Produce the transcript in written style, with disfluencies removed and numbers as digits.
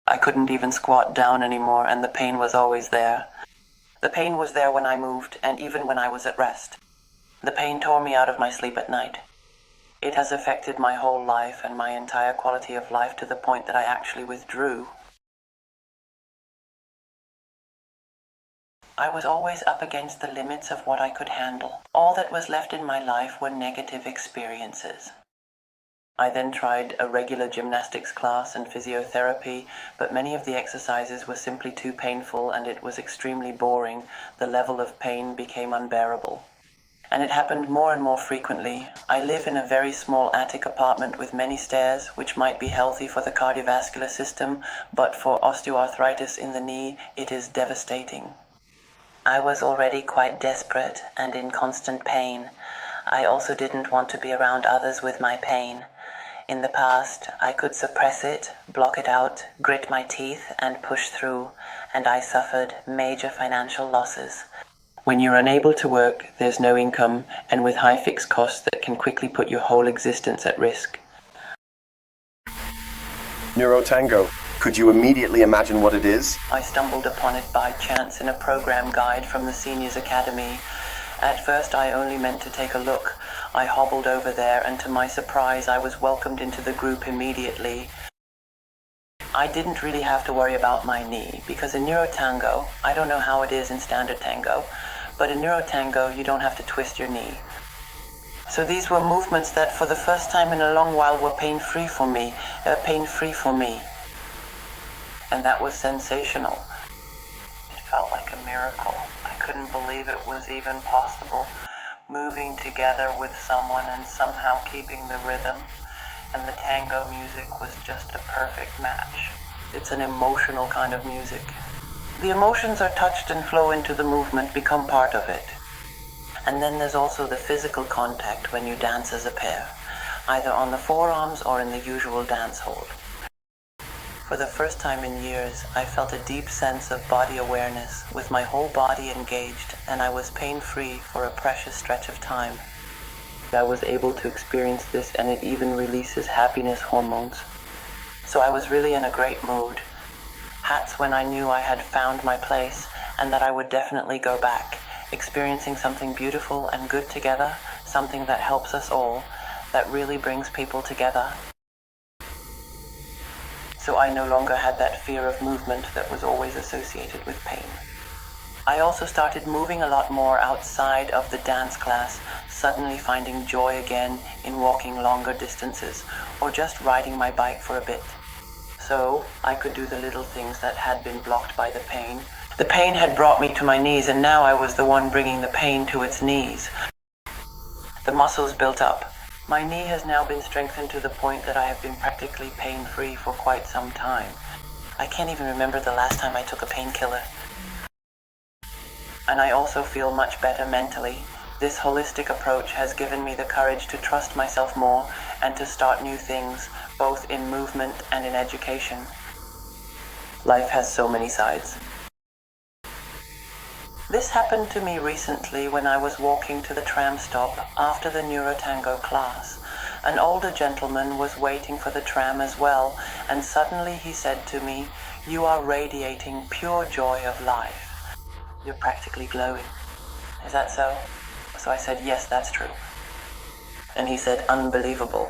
I couldn't even squat down anymore, and the pain was always there. The pain was there when I moved, and even when I was at rest. The pain tore me out of my sleep at night. It has affected my whole life and my entire quality of life to the point that I actually withdrew. I was always up against the limits of what I could handle. All that was left in my life were negative experiences. I then tried a regular gymnastics class and physiotherapy, but many of the exercises were simply too painful and it was extremely boring. The level of pain became unbearable. And it happened more and more frequently. I live in a very small attic apartment with many stairs, which might be healthy for the cardiovascular system, but for osteoarthritis in the knee, it is devastating. I was already quite desperate and in constant pain. I also didn't want to be around others with my pain. In the past, I could suppress it, block it out, grit my teeth, and push through, and I suffered major financial losses. When you're unable to work, there's no income, and with high fixed costs that can quickly put your whole existence at risk. Neurotango. Could you immediately imagine what it is? I stumbled upon it by chance in a program guide from the Seniors Academy. At first, I only meant to take a look. I hobbled over there, and to my surprise, I was welcomed into the group immediately. I didn't really have to worry about my knee, because in Neurotango, I don't know how it is in standard tango, but in Neurotango, you don't have to twist your knee. So these were movements that for the first time in a long while were pain-free for me. And that was sensational. It felt like a miracle. I couldn't believe it was even possible. Moving together with someone and somehow keeping the rhythm. And the tango music was just a perfect match. It's an emotional kind of music. The emotions are touched and flow into the movement, become part of it. And then there's also the physical contact when you dance as a pair, either on the forearms or in the usual dance hold. For the first time in years, I felt a deep sense of body awareness, with my whole body engaged, and I was pain-free for a precious stretch of time. I was able to experience this, and it even releases happiness hormones. So I was really in a great mood. That's when I knew I had found my place, and that I would definitely go back, experiencing something beautiful and good together, something that helps us all, that really brings people together. So I no longer had that fear of movement that was always associated with pain. I also started moving a lot more outside of the dance class, suddenly finding joy again in walking longer distances or just riding my bike for a bit. So I could do the little things that had been blocked by the pain. The pain had brought me to my knees, and now I was the one bringing the pain to its knees. The muscles built up. My knee has now been strengthened to the point that I have been practically pain-free for quite some time. I can't even remember the last time I took a painkiller. And I also feel much better mentally. This holistic approach has given me the courage to trust myself more and to start new things, both in movement and in education. Life has so many sides. This happened to me recently when I was walking to the tram stop after the Neurotango class. An older gentleman was waiting for the tram as well, and suddenly he said to me, "You are radiating pure joy of life. You're practically glowing. Is that so?" So I said, "Yes, that's true." And he said, "Unbelievable.